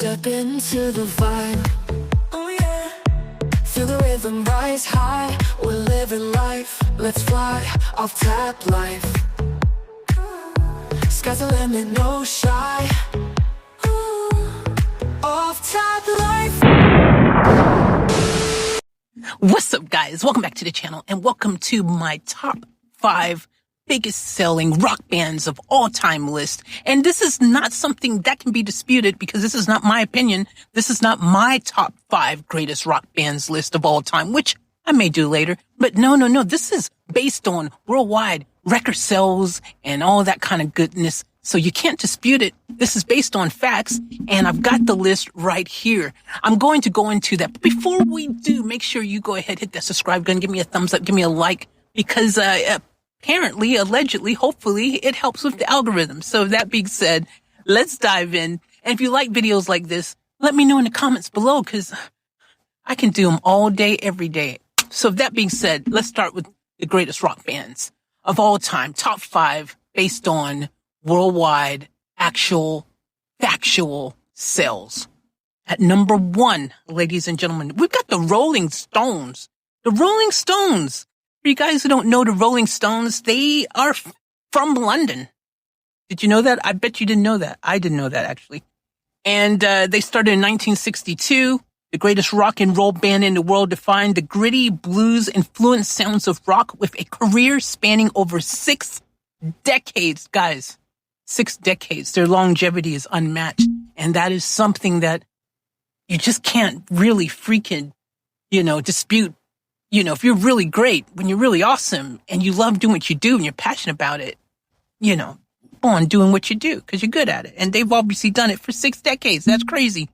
Step into the vibe, oh yeah. Feel the rhythm rise high. We're living life, let's fly. Off tap life. Sky's the limit, no shy. Off tap life. What's up, guys? Welcome back to the channel and welcome to my top 5 biggest selling rock bands of all time list. And this is not something that can be disputed because this is not my opinion. This is not my top 5 greatest rock bands list of all time, which I may do later. But no. This is based on worldwide record sales and all that kind of goodness. So you can't dispute it. This is based on facts, and I've got the list right here. I'm going to go into that. But before we do, make sure you go ahead, hit that subscribe button, give me a thumbs up, give me a like, because apparently, allegedly, hopefully, it helps with the algorithm. So that being said, let's dive in. And if you like videos like this, let me know in the comments below, because I can do them all day, every day. So that being said, let's start with the greatest rock bands of all time. Top 5 based on worldwide actual factual sales. At number 1, ladies and gentlemen, we've got the Rolling Stones. The Rolling Stones. For you guys who don't know the Rolling Stones, they are from London. Did you know that? I bet you didn't know that. I didn't know that, actually. And they started in 1962. The greatest rock and roll band in the world, defined the gritty blues-influenced sounds of rock with a career spanning over 6 decades, guys. 6 decades. Their longevity is unmatched. And that is something that you just can't really freaking, dispute. If you're really great, when you're really awesome and you love doing what you do and you're passionate about it, go on doing what you do because you're good at it. And they've obviously done it for 6 decades. That's crazy.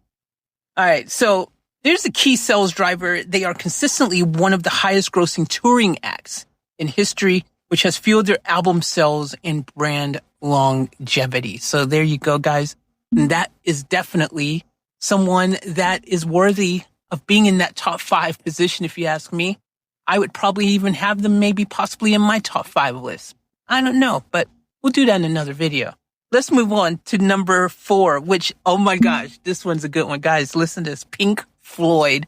All right. So there's the key sales driver. They are consistently one of the highest grossing touring acts in history, which has fueled their album sales and brand longevity. So there you go, guys. And that is definitely someone that is worthy of being in that top 5 position, if you ask me. I would probably even have them maybe possibly in my top 5 list. I don't know, but we'll do that in another video. Let's move on to number 4, which, oh my gosh, this one's a good one. Guys, listen to this. Pink Floyd.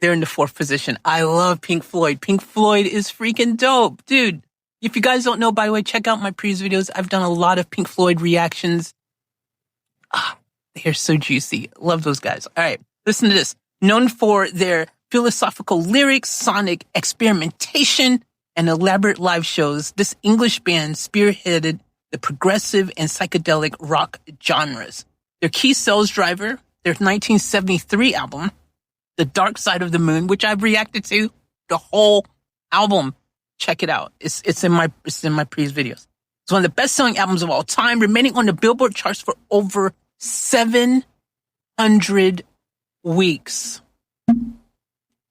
They're in the 4th position. I love Pink Floyd. Pink Floyd is freaking dope. Dude, if you guys don't know, by the way, check out my previous videos. I've done a lot of Pink Floyd reactions. They're so juicy. Love those guys. All right, listen to this. Known for their philosophical lyrics, sonic experimentation, and elaborate live shows, this English band spearheaded the progressive and psychedelic rock genres. Their key sales driver, their 1973 album, The Dark Side of the Moon, which I've reacted to, the whole album. Check it out. It's in my previous videos. It's one of the best-selling albums of all time, remaining on the Billboard charts for over 700 weeks.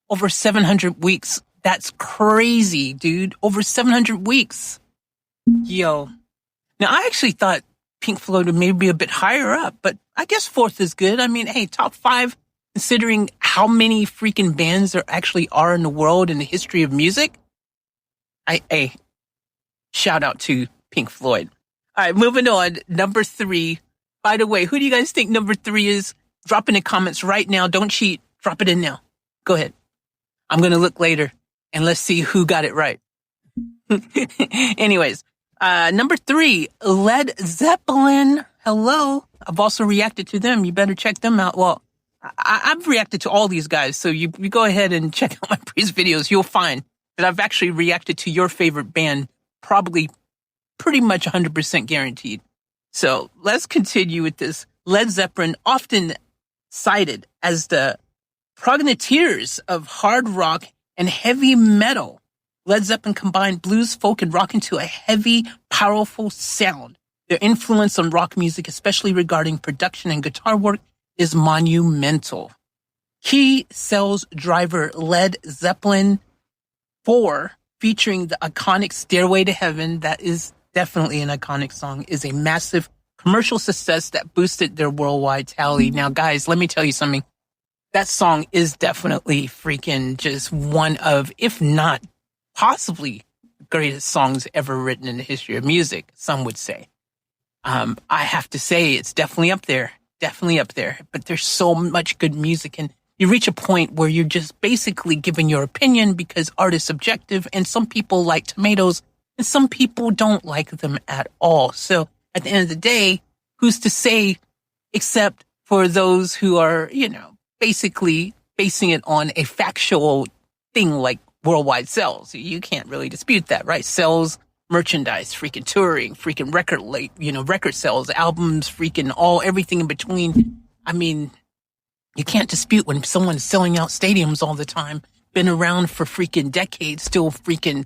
Over 700 weeks. That's crazy, dude. Over 700 weeks. Yo. Now, I actually thought Pink Floyd would maybe be a bit higher up, but I guess 4th is good. I mean, hey, top 5, considering how many freaking bands there actually are in the world in the history of music. Hey, shout out to Pink Floyd. All right, moving on. Number 3. By the way, who do you guys think number 3 is? Drop in the comments right now. Don't cheat. Drop it in now. Go ahead. I'm going to look later and let's see who got it right. Anyways, number 3, Led Zeppelin. Hello. I've also reacted to them. You better check them out. Well, I've reacted to all these guys. So you go ahead and check out my previous videos. You'll find that I've actually reacted to your favorite band, probably pretty much 100% guaranteed. So let's continue with this. Led Zeppelin, often cited as the progenitors of hard rock and heavy metal. Led Zeppelin combined blues, folk, and rock into a heavy, powerful sound. Their influence on rock music, especially regarding production and guitar work, is monumental. Key sales driver Led Zeppelin 4, featuring the iconic Stairway to Heaven, that is definitely an iconic song, is a massive commercial success that boosted their worldwide tally. Now, guys, let me tell you something. That song is definitely freaking just one of, if not possibly, the greatest songs ever written in the history of music, some would say. I have to say it's definitely up there. definitely up there. But there's so much good music, and you reach a point where you're just basically giving your opinion because art is subjective, and some people like tomatoes and some people don't like them at all. So at the end of the day, who's to say, except for those who are, basically basing it on a factual thing like worldwide sales. You can't really dispute that, right? Sales, merchandise, freaking touring, freaking record sales, albums, freaking everything in between. I mean, you can't dispute when someone's selling out stadiums all the time, been around for freaking decades, still freaking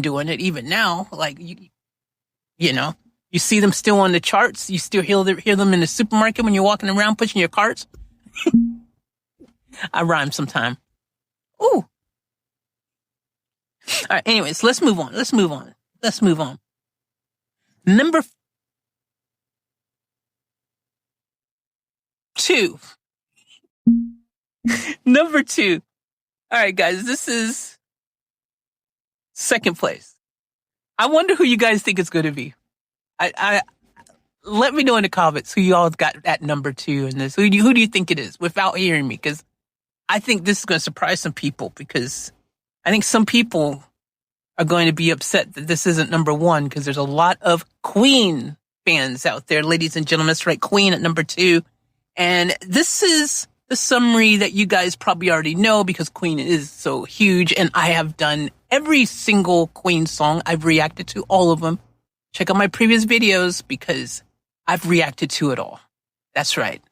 doing it even now. Like, you see them still on the charts. You still hear them in the supermarket when you're walking around pushing your carts. I rhyme sometime. Ooh. All right. Anyways, let's move on. Number 2. Number 2. All right, guys, this is second place. I wonder who you guys think it's going to be. I let me know in the comments who you all got at number 2 in this. Who do you think it is without hearing me? Because I think this is going to surprise some people, because I think some people are going to be upset that this isn't number 1, because there's a lot of Queen fans out there, ladies and gentlemen. That's right, Queen at number 2. And this is the summary that you guys probably already know because Queen is so huge, and I have done every single Queen song. I've reacted to all of them. Check out my previous videos because I've reacted to it all. That's right.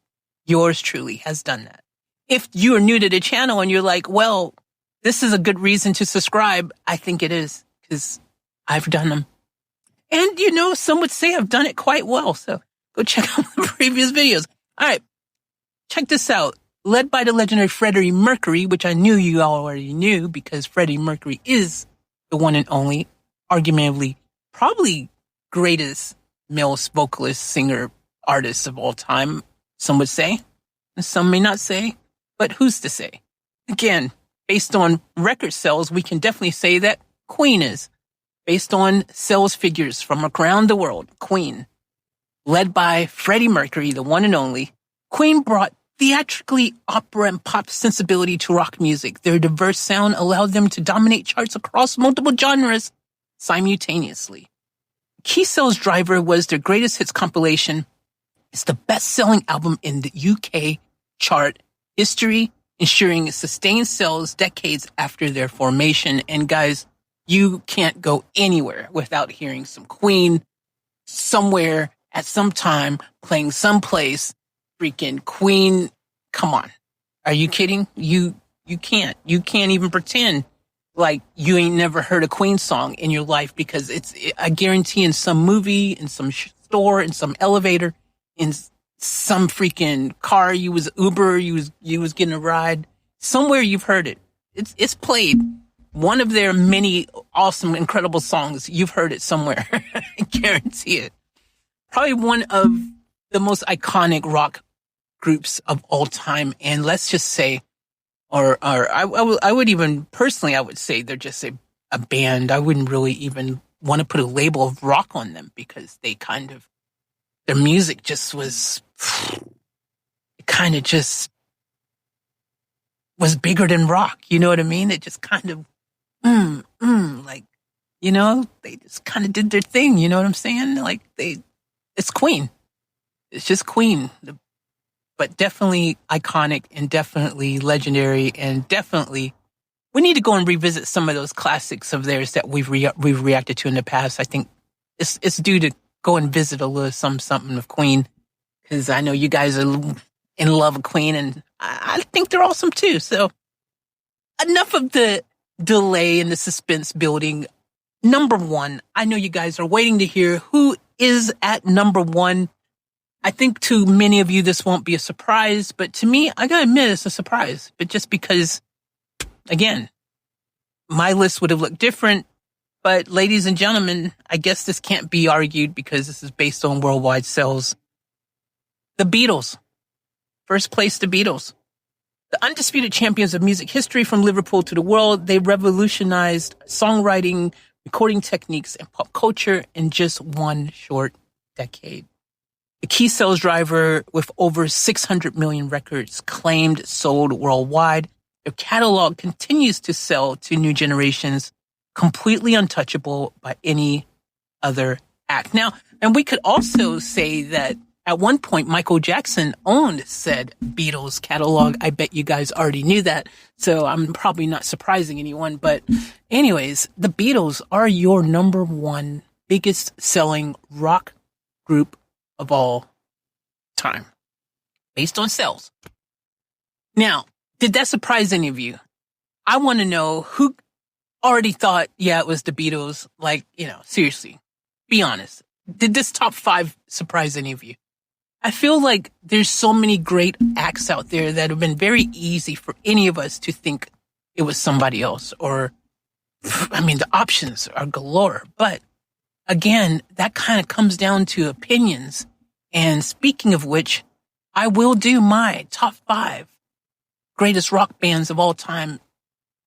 Yours truly has done that. If you are new to the channel and you're like, well, this is a good reason to subscribe, I think it is, because I've done them. And, some would say I've done it quite well. So go check out the previous videos. All right. Check this out. Led by the legendary Freddie Mercury, which I knew you all already knew because Freddie Mercury is the one and only, arguably, probably greatest male vocalist, singer, artist of all time. Some would say, and some may not say, but who's to say? Again, based on record sales, we can definitely say that Queen is. Based on sales figures from around the world, Queen, led by Freddie Mercury, the one and only, Queen brought theatrically opera and pop sensibility to rock music. Their diverse sound allowed them to dominate charts across multiple genres simultaneously. Key sales driver was their greatest hits compilation. It's the best-selling album in the UK chart history, ensuring sustained sales decades after their formation. And guys, you can't go anywhere without hearing some Queen somewhere at some time, playing someplace. Freaking Queen. Come on. Are you kidding? You can't even pretend like you ain't never heard a Queen song in your life, because I guarantee in some movie, in some store, in some elevator, in some freaking car, you was Uber, you was getting a ride, somewhere you've heard it. It's played. One of their many awesome, incredible songs. You've heard it somewhere. I guarantee it. Probably one of the most iconic rock groups of all time. And let's just say, I would even personally, I would say they're just a band. I wouldn't really even want to put a label of rock on them, because they their music just was, it kind of just was bigger than rock. You know what I mean? It just kind of, like, they just kind of did their thing. You know what I'm saying? Like it's Queen. It's just Queen. But definitely iconic and definitely legendary, and definitely we need to go and revisit some of those classics of theirs that we've reacted to in the past. I think it's due to go and visit a little something of Queen, because I know you guys are in love with Queen, and I think they're awesome too. So enough of the delay and the suspense building. Number 1, I know you guys are waiting to hear who is at number 1. I think to many of you, this won't be a surprise, but to me, I gotta admit, it's a surprise. But just because, again, my list would have looked different. But ladies and gentlemen, I guess this can't be argued because this is based on worldwide sales. The Beatles. First place, the Beatles. The undisputed champions of music history from Liverpool to the world, they revolutionized songwriting, recording techniques, and pop culture in just one short decade. the key sales driver with over 600 million records claimed sold worldwide. Their catalog continues to sell to new generations, completely untouchable by any other act. Now, and we could also say that at one point, Michael Jackson owned said Beatles catalog. I bet you guys already knew that, so I'm probably not surprising anyone. But anyways, the Beatles are your number one biggest selling rock group of all time, based on sales. Now, did that surprise any of you? I want to know who already thought, yeah, it was the Beatles. Like, seriously, be honest. Did this top 5 surprise any of you? I feel like there's so many great acts out there that have been very easy for any of us to think it was somebody else. Or, the options are galore. But again, that kind of comes down to opinions. And speaking of which, I will do my top 5 greatest rock bands of all time,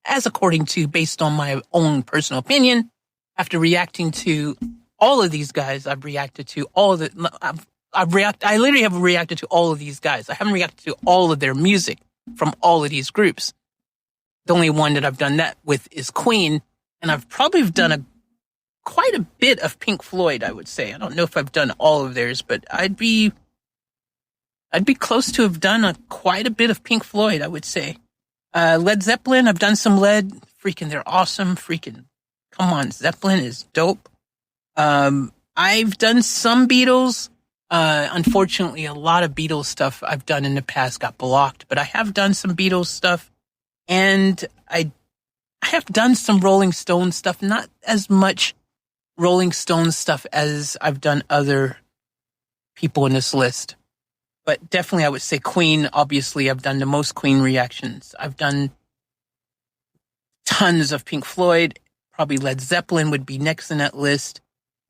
as according to, based on my own personal opinion. After reacting to all of these guys, I've reacted to all of the, I literally have reacted to all of these guys. I haven't reacted to all of their music from all of these groups. The only one that I've done that with is Queen, and I've probably done quite a bit of Pink Floyd, I would say. I don't know if I've done all of theirs, but I'd be close to have done quite a bit of Pink Floyd, I would say. Led Zeppelin, I've done some Led. Freaking, they're awesome. Freaking, come on, Zeppelin is dope. I've done some Beatles. Unfortunately, a lot of Beatles stuff I've done in the past got blocked, but I have done some Beatles stuff, and I have done some Rolling Stones stuff, not as much Rolling Stones stuff as I've done other people in this list. But definitely I would say Queen. Obviously, I've done the most Queen reactions. I've done tons of Pink Floyd. Probably Led Zeppelin would be next in that list.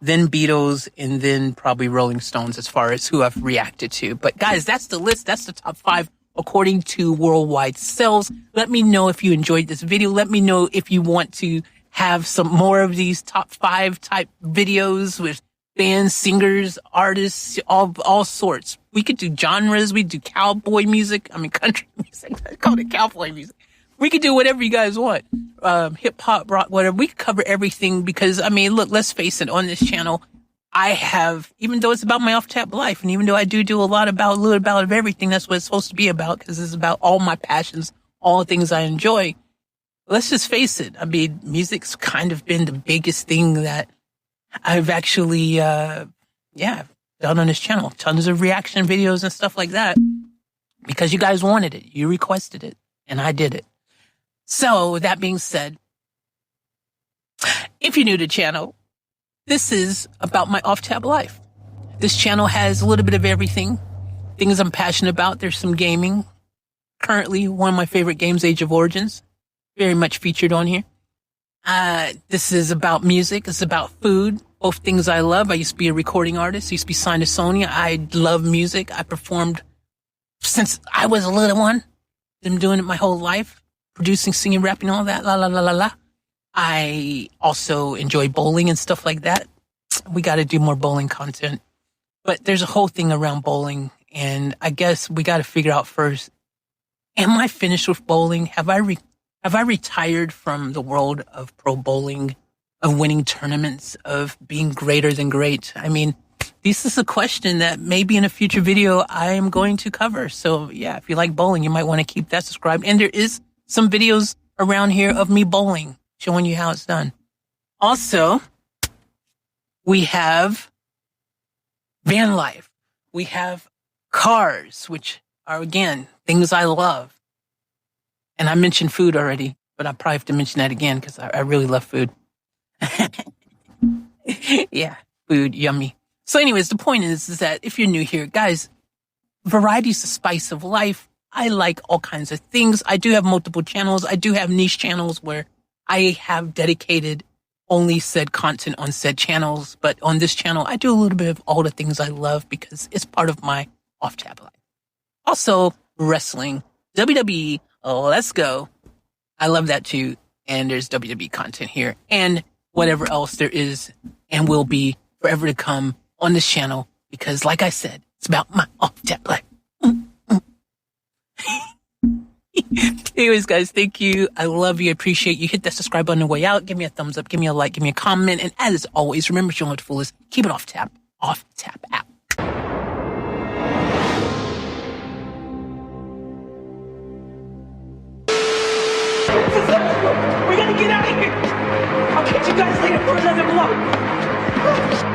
Then Beatles, and then probably Rolling Stones as far as who I've reacted to. But guys, that's the list. That's the top 5 according to worldwide sales. Let me know if you enjoyed this video. Let me know if you want to have some more of these top 5 type videos with bands, singers, artists, all sorts. We could do genres. We do cowboy music. Country music. I call it cowboy music. We could do whatever you guys want. Hip hop, rock, whatever. We could cover everything because, look, let's face it, on this channel, I have, even though it's about my off-tap life, and even though I do a little about of everything, that's what it's supposed to be about, because it's about all my passions, all the things I enjoy. Let's just face it. Music's kind of been the biggest thing that I've actually, done on this channel. Tons of reaction videos and stuff like that because you guys wanted it. You requested it, and I did it. So, that being said, if you're new to the channel, this is about my off-tab life. This channel has a little bit of everything. Things I'm passionate about. There's some gaming. Currently, one of my favorite games, Age of Origins. Very much featured on here. This is about music. It's about food. Both things I love. I used to be a recording artist. I used to be signed to Sony. I love music. I performed since I was a little one. Been doing it my whole life. Producing, singing, rapping, all that, la, la, la, la, la. I also enjoy bowling and stuff like that. We got to do more bowling content. But there's a whole thing around bowling, and I guess we got to figure out first, am I finished with bowling? Have I retired from the world of pro bowling, of winning tournaments, of being greater than great? This is a question that maybe in a future video I am going to cover. So yeah, if you like bowling, you might want to keep that subscribed. And there is some videos around here of me bowling, showing you how it's done. Also, we have van life. We have cars, which are, again, things I love. And I mentioned food already, but I probably have to mention that again because I really love food. Yeah, food, yummy. So anyways, the point is that if you're new here, guys, variety's the spice of life. I like all kinds of things. I do have multiple channels. I do have niche channels where I have dedicated only said content on said channels. But on this channel, I do a little bit of all the things I love because it's part of my off-tab life. Also, wrestling, WWE, let's go. I love that too. And there's WWE content here and whatever else there is and will be forever to come on this channel. Because like I said, It's about my off-tap life. Anyways, guys, thank you. I love you. Appreciate you. Hit that subscribe button on the way out. Give me a thumbs up. Give me a like. Give me a comment. And as always, remember, showing what the fool is. Keep it off tap. Off tap app. We gotta get out of here! I'll catch you guys later for another vlog!